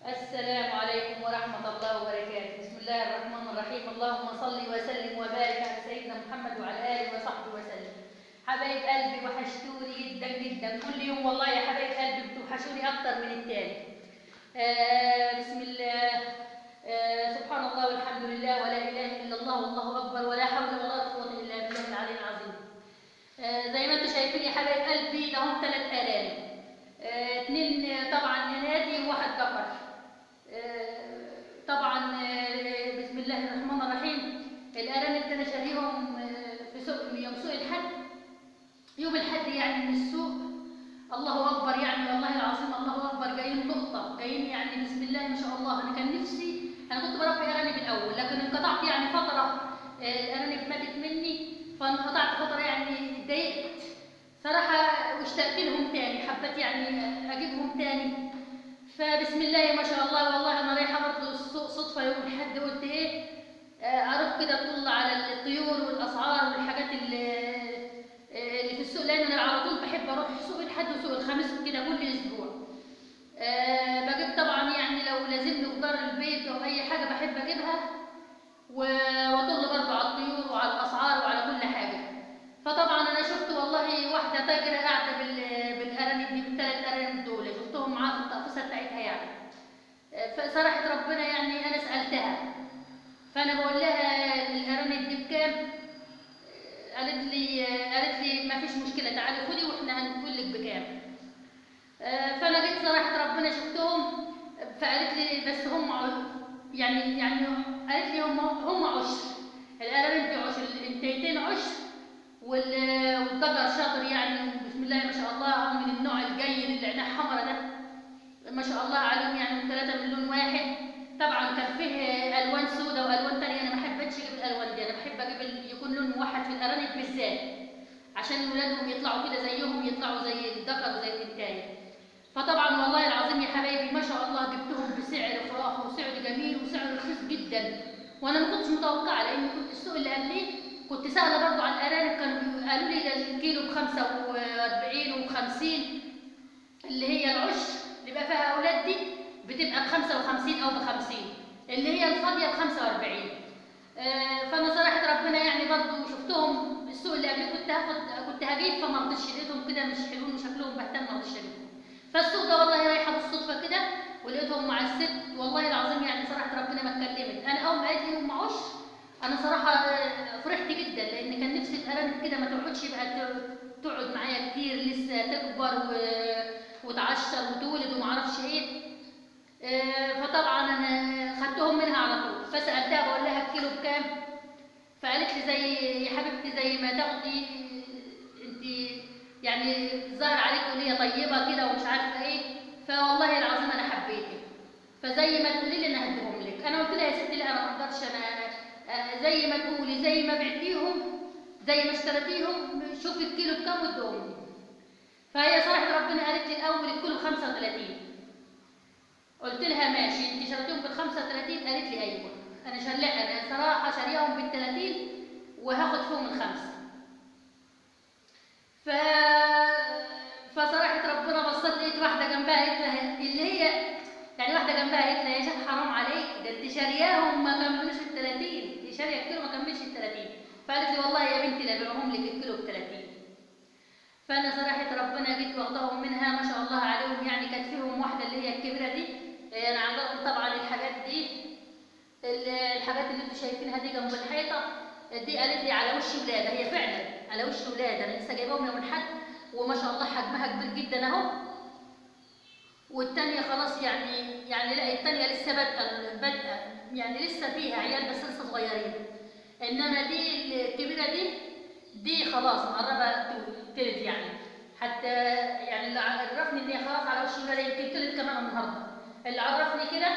السلام عليكم ورحمة الله وبركاته. بسم الله الرحمن الرحيم. اللهم صل وسلم وبارك على سيدنا محمد وعلى آله وصحبه وسلم. حبايب قلبي وحشتوني جدا جدا، كل يوم والله يا حبايب قلبي بتوحشوني أكتر من التاني. بسم الله. سبحان الله والحمد لله ولا إله إلا الله والله أكبر ولا حول ولا قوة إلا بالله العلي العظيم. زي ما انتم شايفين يا حبايب قلبي، ده هم 3 أرانب، 2 طبعا نادي وواحد ذكر. طبعا بسم الله الرحمن الرحيم. الأرانب ده أنا شاريهم في يوم سوق الحد، يوم الحد يعني من السوق. الله أكبر يعني والله العظيم، الله أكبر. جايين لقطة، جايين يعني بسم الله ما شاء الله. أنا كان نفسي، أنا كنت بربي أرانب الأول لكن انقطعت يعني فترة، الأرانب ماتت مني فانقطعت فترة، يعني اتضايقت صراحة واشتقت لهم تاني، حبيت يعني أجيبهم تاني. فبسم الله ما شاء الله. والله انا رايحه برضه السوق صدفه يوم الاحد، قلت ايه اروح كده اطل على الطيور والاسعار والحاجات اللي في السوق، لان انا على طول بحب اروح سوق الاحد وسوق الخميس كده كل اسبوع. بجيب طبعا يعني لو لازمني خضار البيت او اي حاجه بحب اجيبها، واطل برضه على الطيور وعلى الاسعار وعلى كل حاجه. فطبعا انا شفت والله واحده تاجره قاعده بالارانب دي، ب3 ارانب دول شفتهم معاها في التقفيصه بتاعتها يعني. فصراحه ربنا يعني انا سالتها، فانا بقول لها الارانب دي بكام؟ قالت لي ما فيش مشكله، تعالي خدي واحنا هنقول لك بكام. فانا جيت صراحه ربنا شفتهم، فقالت لي بس هم يعني قالت لي هم عشر، الارانب دي عشر، الانتيتين عشر، والذكر شاطر يعني بسم الله ما شاء الله، من النوع الجيد اللي عينيه حمرا ده ما شاء الله عليهم، يعني 3 من لون واحد. طبعا كان فيه الوان سوداء والوان تانية، انا ما حبيتش اجيب الالوان دي، انا بحب اجيب يكون لون موحد في الارانب بالذات عشان ولادهم يطلعوا كده زيهم، يطلعوا زي الذكر وزي الانتايه. فطبعا والله العظيم يا حبايبي ما شاء الله جبتهم بسعر خرافي وسعر جميل وسعر رخيص جدا، وانا ما كنتش متوقعه، لان كنت السوق اللي قبليه كنت سائله برضه عن الارانب، كانوا قالوا لي ده الكيلو ب45 و50، اللي هي العشر اللي بقى فيها اولاد دي بتبقى ب55 او ب50، اللي هي الفاضيه ب45. فانا صراحه ربنا يعني برضه شفتهم السوق اللي قبليه كنت هجيب، فما رضيتش، لقيتهم كده مش حلوين وشكلهم بهتم، ما رضيتش اجيبهم. فالسوق ده والله رايحه بالصدفه كده ولقيتهم مع الست، والله العظيم يعني صراحه ربنا ما اتكلمت. انا اول ما قالت لي هم عشر انا صراحه فرحت جدا، لان كان نفسي الارانب كده ما تقعدش بقى تقعد معايا كتير، لسه تكبر وتعشر وتولد وما اعرفش ايه. فطبعا انا خدتهم منها على طول، فسالتها بقول لها الكيلو بكام؟ فقالت لي زي يا حبيبتي زي ما تاخدي انت، يعني ظهر عليك وليه طيبه كده ومش عارفه ايه. فوالله العظيم انا حبيتك، فزي ما تقولي لي انا هديهم لك. انا قلت لها يا ستي لا انا ما اقدرش، انا زي ما تقولي، زي ما بعتيهم زي ما اشتريتيهم شوفي الكيلو بكام واديهم لي. فهي صراحه ربنا قالت لي الاول الكيلو ب35، قلت لها ماشي انت شريتيهم بال35؟ قالت لي ايوه. انا صراحه شاريهم بال30 وهاخد فيهم الخمسه. فصراحه ربنا بصت لقيت واحده جنبها قالت لها اللي هي يعني واحده جنبها قالت لها يا شيخ حرام عليك، ده انت شارياهم ما كملوش ال30، انت شاريه الكيلو ما كملش ال30. فقالت لي والله يا بنتي لا ابيعهم لك الكيلو ب30. فانا صراحه ربنا جيت واخدهم منها ما شاء الله عليهم، يعني كانت فيهم واحده اللي هي الكبيره دي، انا عندهم طبعا الحاجات دي، الحاجات اللي انتم شايفينها دي جنب الحيطه دي، قالت لي على وش ولاده، هي فعلا على وش ولاده، انا لسه جايباهم يوم الاحد وما شاء الله حجمها كبير جدا اهو. والثانيه خلاص يعني لا الثانيه لسه بادئه يعني لسه فيها عيال بس لسه صغيرين، انما دي الكبيره دي خلاص مقربه تلد يعني، حتى يعني اللي عرفني ان هي خلاص على وش الولاده، يمكن تلد كمان النهارده. اللي عرفني كده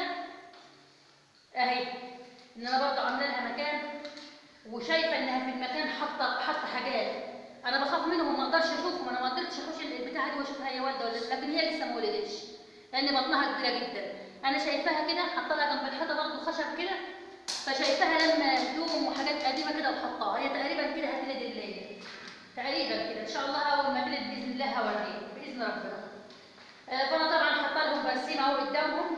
اهي ان انا برضه عامله لها مكان، وشايفه انها في المكان حاطه حاجات، انا بخاف منهم ما اقدرش اشوفهم، انا ما قدرتش اخش البتاعه دي واشوفها هي والده ولا لكن هي لسه ما ولدتش لان بطنها كبيره جدا. انا شايفاها كده حاطه لها جنب الحيطه برضه خشب كده، فشايفاها لما هدوم وحاجات قديمه كده وحطاها، هي تقريبا كده هتلد الليله تقريبا كده ان شاء الله، اول ما تلد باذن الله هوريك باذن ربنا. فانا طبعا حاطه لهم برسيم اهو قدامهم،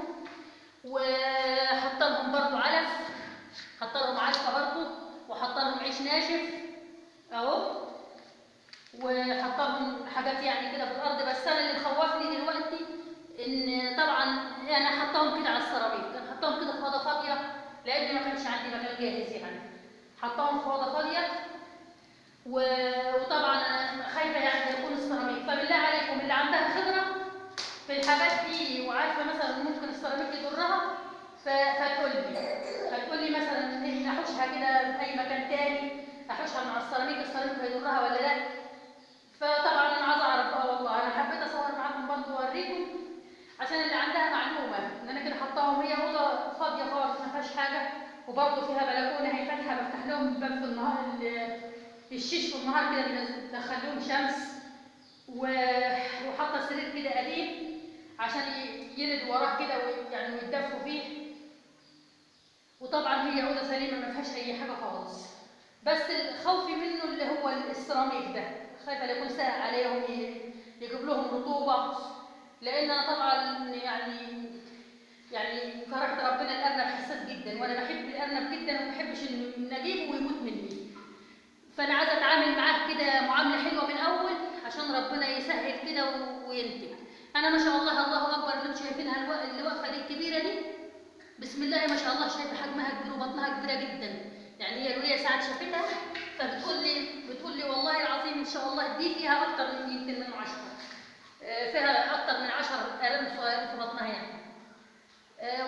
ناشف اهو، وحطهم حاجات يعني كده في الارض. بس انا اللي مخوفني دلوقتي ان طبعا انا حطهم كده على السيراميك، انا حطهم كده في اوضه فاضيه لان ما كانش عندي مكان جاهز يعني. حطهم في اوضه فاضيه وطبعا انا خايفه يعني يكون السيراميك. فبالله عليكم اللي عندها خبره في الحاجات دي وعارفه مثلا ممكن السيراميك يضرها فتقول لي مثلا إيه، احوشها كده في اي مكان تاني، احوشها مع السيراميك هيضرها ولا لا. فطبعا انا عايزه اعرف بقى والله. انا حبيت اصور معاكم برضه واوريكم عشان اللي عندها معلومه ان انا كده حطاهم. هي اوضه فاضيه خالص ما فيهاش حاجه، وبرضه فيها بلكونه هي فاتحه، بفتح لهم الباب في النهار الشيش في النهار كده بندخل لهم شمس، وحاطه سرير كده قديم عشان يلد وراه كده يعني ويتدفوا فيه. وطبعا هي اوضه سليمه ما فيهاش اي حاجه خالص، بس خوفي منه اللي هو السيراميك ده، خايفه يكون ساقع عليهم يجيب لهم رطوبه. لان انا طبعا يعني فرحت ربنا الارنب حساس جدا، وانا بحب الارنب جدا وما بحبش انه اجيبه ويموت مني. فانا عايزه اتعامل معاه كده معامله حلوه من الاول عشان ربنا يسهل كده وينتج. انا ما شاء الله الله اكبر اللي انتم شايفينها اللي واقفه دي الكبيره دي، بسم الله ما شاء الله، شايفه حجمها كبير وبطنها كبيره جدا. يعني هي الوليه ساعات شافتها بتقول لي والله العظيم ان شاء الله دي فيها اكتر من يمكن من 10، فيها اكتر من 10 ارانب صغيرين في بطنها يعني،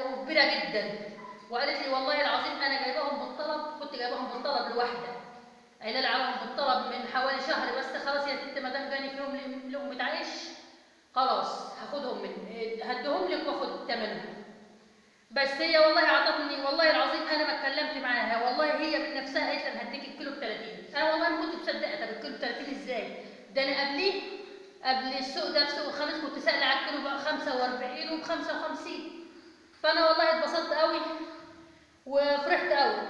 وكبيره جدا. وقالت لي والله العظيم انا جايباهم بالطلب، كنت جايباهم بالطلب لوحده، قايله لي عليهم بالطلب من حوالي شهر بس. خلاص يا ست ما دام جاني فيهم لقمه عيش خلاص هاخدهم هديهم لك واخد ثمنهم. بس هي والله اعطتني والله العظيم انا ما اتكلمت معاها، والله هي من نفسها قالت لي انا هديك الكيلو ب 30. انا والله ما كنت مصدقه. طب الكيلو ب 30 ازاي؟ ده انا قبل السوق ده في سوق الخميس كنت سائله على الكيلو ب 45 وب 55. فانا والله اتبسطت قوي وفرحت قوي.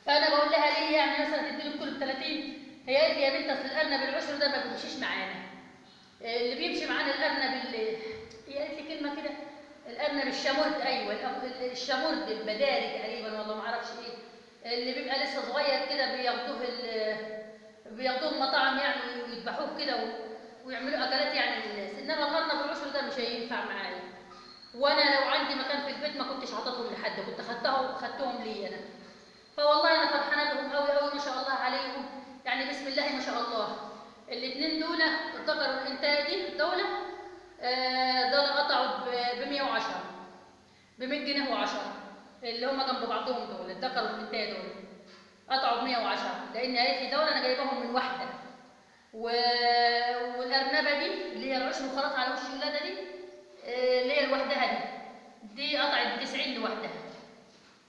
فانا بقول لها ليه يعني مثلا تديله الكيلو ب 30؟ هي قالت لي يا بنت اصل الارنب العشر ده ما بيمشيش معانا، اللي بيمشي معانا الارنب هي قالت لي كلمه كده، الارنب الشمرد. ايوه الشمرد البداري تقريبا والله ما اعرفش ايه، اللي بيبقى لسه صغير كده بياخدوه مطاعم يعني ويذبحوه كده ويعملوا اكلات يعني للناس. انما الارنب العشر ده مش هينفع معايا، وانا لو عندي مكان في البيت ما كنتش عطيتهم لحد، كنت خدتهم لي انا. فوالله انا فرحانه بهم قوي قوي ما شاء الله عليهم، يعني بسم الله ما شاء الله. الاثنين دول الذكر والانتاجي دول قطعوا ب 110 ب 100 جنيه و10، اللي هم جنب بعضهم دول الذكر والانتاج دول قطعوا ب 110، لان قالت لي دول انا جايباهم من واحده. والارنبه دي اللي هي العشر وخلاص على وش الولاده دي، اللي هي لوحدها دي قطعت ب 90 لوحدها.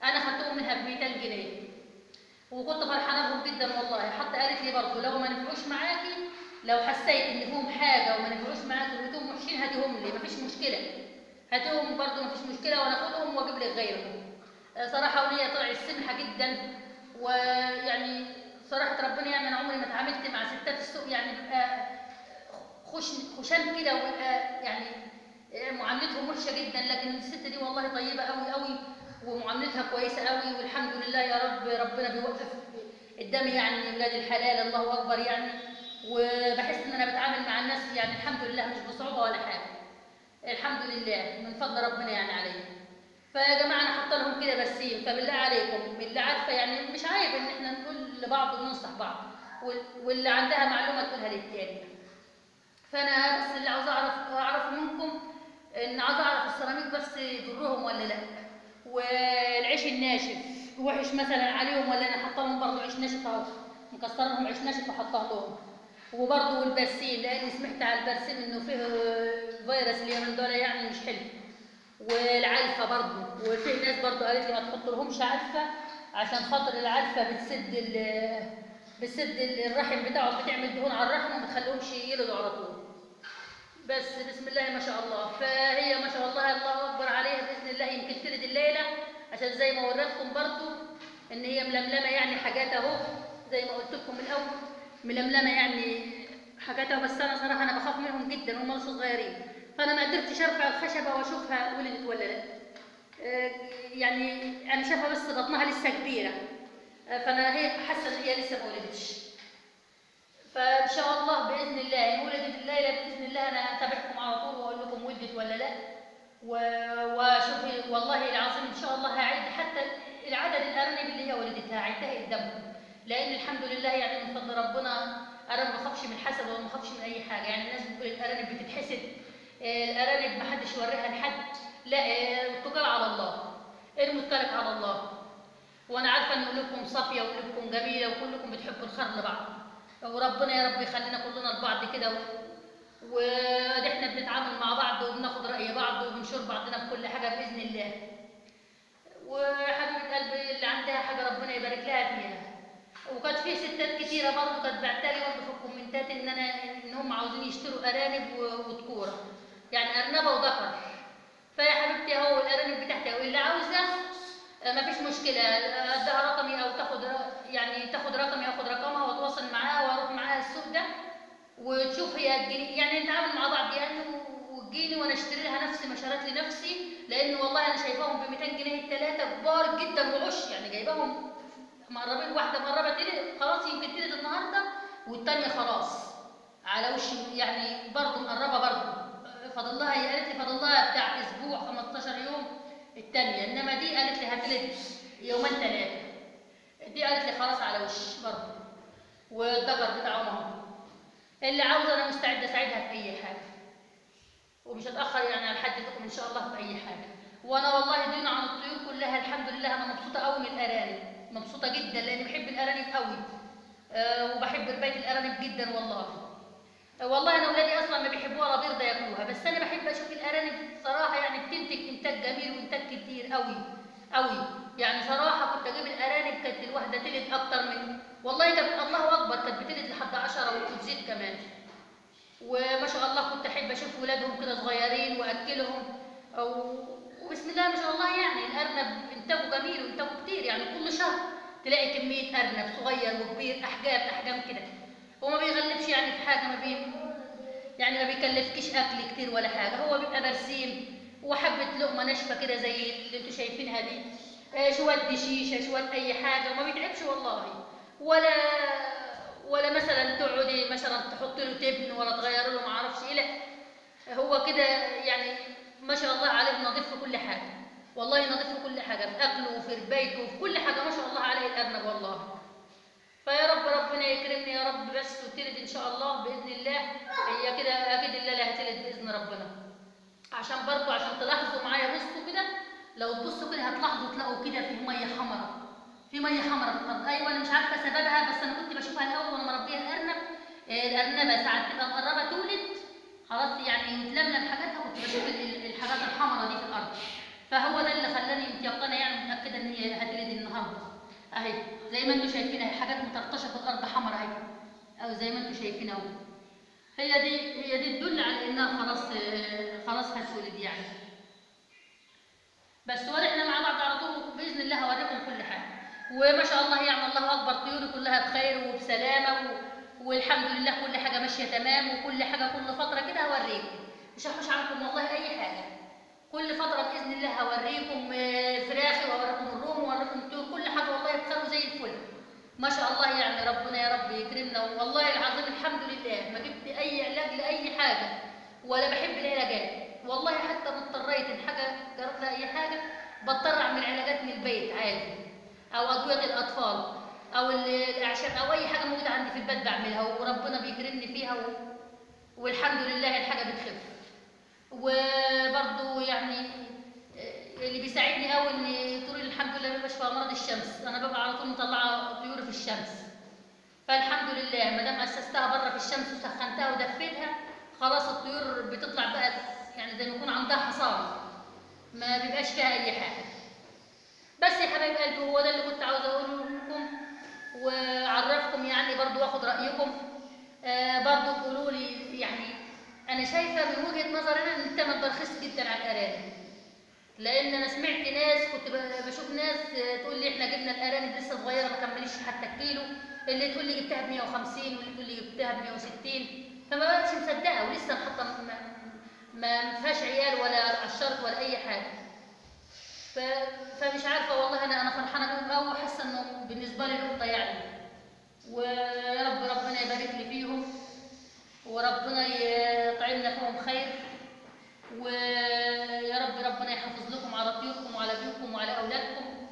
انا خدتهم منها ب 200 جنيه وكنت فرحانه بهم جدا والله. حتى قالت لي برضه لو ما نفعوش معاكي، لو حسيت ان فيهم حاجه وما نفعوش معاكي ولقيتهم وحشين هاتيهم لي مفيش مشكله، هاتيهم برضه مفيش مشكله وانا اخدهم واجيب لك غيرهم. صراحه وليا طلعت سمحه جدا، ويعني صراحه ربنا يعني انا عمري ما اتعاملت مع ستات السوق يعني بيبقى خشان كده وبيبقى يعني معاملتهم وحشه جدا، لكن الست دي والله طيبه قوي قوي ومعاملتها كويسه قوي، والحمد لله يا رب ربنا بيوقف قدامي يعني ولاد الحلال الله اكبر يعني. وبحس ان انا بتعامل مع الناس يعني الحمد لله مش بصعوبه ولا حاجه، الحمد لله من فضل ربنا يعني عليا. فيا جماعه انا حاطه لهم كده بسيم، فبالله عليكم اللي عارفه يعني مش عيب ان احنا نقول لبعض وننصح بعض، واللي عندها معلومه تقولها للتاني. فانا بس اللي عاوزه اعرف منكم ان عاوزه اعرف السيراميك بس يضرهم ولا لا، والعيش الناشف وحش مثلا عليهم ولا انا حاطه لهم برضه عيش ناشف اهو، مكسره لهم عيش ناشف وحطاه لهم. وبرضه البرسيم لاني سمعت على البرسيم انه فيه فيروس اليومين دول يعني مش حلو. والعلفه برضه، وفي ناس برضه قالت لي ما تحط لهمش علفه عشان خاطر العلفه بتسد الرحم بتاعهم، بتعمل دهون على الرحم وما تخليهمش يلدوا على طول. بس بسم الله ما شاء الله. فهي ما شاء الله الله اكبر عليها باذن الله يمكن تلد الليله، عشان زي ما وريتكم برضو ان هي ململمه يعني حاجات اهو زي ما قلت لكم من الاول ململمه يعني حاجات اهو. بس انا صراحه انا بخاف منهم جدا هم لسه صغيرين، فانا ما قدرتش ارفع الخشبه واشوفها ولدت ولا لا. يعني انا شايفه بس بطنها لسه كبيره، فانا هي حاسه ان هي لسه ما ولدتش. فان شاء الله باذن الله ان ولدت الليله باذن الله انا هتابعكم على طول واقول لكم ولدت ولا لا. وشوفي والله العظيم ان شاء الله هعد حتى العدد الارانب اللي هي ولدتها هعدها قدامكم، لان الحمد لله يعني من فضل ربنا انا ما بخافش من الحسد ولا ما بخافش من اي حاجه. يعني الناس بتقول الارانب بتتحسد، الارانب ما حدش يوريها لحد، لا التجار على الله، المتكلك على الله. وانا عارفه ان قلوبكم صافيه وقلوبكم جميله وكلكم بتحبوا الخير لبعض، وربنا يا رب يخلينا كلنا لبعض كده، واحنا بنتعامل مع بعض وبناخد راي بعض وبنشور بعضنا في كل حاجه باذن الله. وحبيبه قلبي اللي عندها حاجه ربنا يبارك لها فيها. وكانت في ستات كتيره برضه كانت بعتالي برضه في الكومنتات ان هم عاوزين يشتروا ارانب وذكوره، يعني ارنبه وذكر. فيا حبيبتي اهو الارانب بتاعتي، واللي عاوزه ما فيش مشكله اديها رقمي او تاخد رقمي اخد رقمها واتواصل معاها واروح معاها السوق ده وتشوف هي تجيني، يعني نتعامل مع بعض يعني وتجيني وانا اشتري لها نفسي ما شريت لنفسي، لان والله انا شايفاهم ب 200 جنيه الثلاثه كبار جدا وعش، يعني جايباهم مقربين، واحده مقربه تلد خلاص يمكن تلد النهارده والثانيه خلاص على وش، يعني برضه مقربه برضه فاضل لها، هي قالت لي فاضل لها بتاع اسبوع 15 يوم الثانيه، انما دي قالت لي هتلد يومين ثلاثه، دي قالت لي خلاص على وش برضه، والذكر بتاعهم اهو. اللي عاوزه انا مستعده اساعدها في اي حاجه ومش هتاخر يعني على حدكم ان شاء الله في اي حاجه. وانا والله دينا عن الطيور كلها الحمد لله انا مبسوطه قوي من الارانب، مبسوطه جدا لاني بحب الارانب قوي. وبحب ربايه الارانب جدا والله. والله انا اولادي اصلا ما بيحبوها ولا بيرضى ياكلوها، بس انا بحب اشوف الارانب صراحه، يعني بتنتج انتاج جميل وانتاج كتير قوي قوي. يعني صراحه كنت اجيب الارانب كانت الواحده تلد اكتر من، والله كانت الله اكبر كانت بتلد لحد 10 وتزيد كمان. وما شاء الله كنت احب اشوف ولادهم كده صغيرين واكلهم، وبسم الله ما شاء الله. يعني الارنب انتاجه جميل وانتاجه كتير، يعني كل شهر تلاقي كميه ارنب صغير وكبير احجام كده، وما بيغلبش يعني في حاجه، يعني ما بيكلفكش اكل كتير ولا حاجه، هو بيبقى برسيم وحبه لقمه ناشفه كده زي اللي انتوا شايفينها دي، شويه دشيشه شويه اي حاجه، وما بيتعبش والله، ولا مثلا تقعدي مثلا تحط له تبن ولا تغير له ما اعرفش ايه، لا هو كده يعني ما شاء الله عليه نظيف في كل حاجه، والله نظيف في كل حاجه، في اكله وفي ربايته وفي كل حاجه ما شاء الله عليه الارنب والله. فيا رب ربنا يكرمني يا رب بس وتلد ان شاء الله باذن الله، هي كده اكيد الليله هتلد باذن ربنا. عشان برضه عشان تلاحظوا معايا بصوا كده، لو تبصوا كده هتلاحظوا تلاقوا كده في ميه حمراء، في ميه حمراء في الارض. ايوه انا مش عارفه سببها، بس انا كنت بشوفها الاول وانا مربيه الارنب، الارنبه ساعات تبقى مقربه تولد خلاص يعني تلملم حاجاتها، كنت بشوف الحاجات الحمراء دي في الارض، فهو ده اللي خلاني متيقنه يعني متاكده ان هي هتلد النهارده اهي، زي ما انتم شايفين اهي حاجات مطرطشه في الارض حمراء اهي، او زي ما انتم شايفين اهو، هي دي تدل على انها خلاص هتولد يعني. بس واحنا مع بعض على طول باذن الله هوريكم كل حاجه، وما شاء الله يعني الله اكبر طيوري كلها بخير وبسلامه والحمد لله كل حاجه ماشيه تمام، وكل حاجه كل فتره كده هوريكم، مش هحوش عنكم والله اي حاجه، كل فتره باذن الله هوريكم فراخي وهوريكم الروم وهوريكم الطيور كل حاجه والله بخير وزي الفل ما شاء الله. يعني ربنا يا رب يكرمنا، والله العظيم الحمد لله ما جبت اي علاج لاي حاجه ولا بحب العلاجات والله، حتى ما اضطريت ان حاجه جرت لها اي حاجه بضطر اعمل علاجات من البيت عادي، او ادويه الاطفال او الاعشاب او اي حاجه موجوده عندي في البيت بعملها وربنا بيكرمني فيها والحمد لله الحاجه بتخف. وبرضه يعني اللي بيساعدني قوي ان طول الحمد لله ما بيبقاش في امراض الشمس، انا ببقى على طول مطلعه طيوري في الشمس، فالحمد لله ما دام اسستها بره في الشمس وسخنتها ودفيتها خلاص الطيور بتطلع بقى يعني زي ما يكون عندها حصان، ما بيبقاش فيها اي حاجه. بس يا حبايب قلبي هو ده اللي كنت عاوزه اقوله لكم واعرفكم يعني برضو واخد رايكم. برضو تقولوا لي يعني انا شايفه من وجهه نظري انا ان الثمن ده رخيص جدا على الارانب، لان انا سمعت ناس كنت بشوف ناس تقول لي احنا جبنا الارانب لسه صغيره ما كملتش حتى الكيلو، اللي تقول لي جبتها ب 150 واللي تقول لي جبتها ب 160، فما بقتش مصدقه ولسه حتى ما فيهاش عيال ولا قشرت ولا اي حاجه. ف... فمش عارفه والله، انا فرحانه قوي وحاسه انه بالنسبه لي نقطه يعني. ويا رب ربنا يبارك لي فيهم، وربنا يطعمنا فيهم خير، ويا رب ربنا يحافظ لكم على طيوركم وعلى بيوتكم وعلى اولادكم.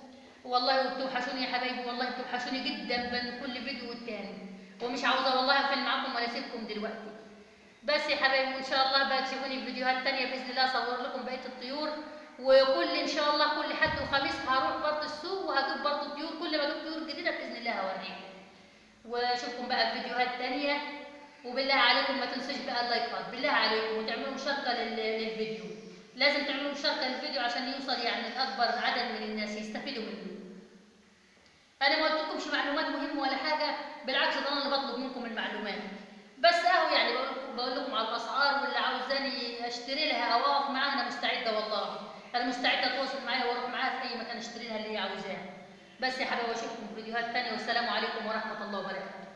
والله بتوحشوني يا حبايبي، والله بتوحشوني جدا بين كل فيديو والتاني، ومش عاوزه والله اقفل معاكم ولا اسيبكم دلوقتي. بس يا حبايبي وان شاء الله بقى تشوفوني في فيديوهات تانية باذن الله، اصور لكم بقيه الطيور. وكل ان شاء الله كل حد وخميس هروح برضه السوق وهجيب برضه طيور، كل ما اجيب طيور جديده باذن الله هوريكم. واشوفكم بقى في فيديوهات تانية. وبالله عليكم ما تنسوش بقى اللايكات بالله عليكم، وتعملوا مشاركه للفيديو. لازم تعملوا مشاركه للفيديو عشان يوصل يعني لاكبر عدد من الناس يستفيدوا منه. انا ما قلتلكمش معلومات مهمه ولا حاجه، بالعكس ده انا اللي بطلب منكم المعلومات. بس اهو يعني بقول لكم على الاسعار، واللي عاوزاني اشتري لها او اقف معاها انا مستعده والله. انا مستعده اتواصل معاها واروح معاها في اي مكان اشتري لها اللي هي عاوزاه. بس يا حبايبي اشوفكم في فيديوهات تانية، والسلام عليكم ورحمه الله وبركاته.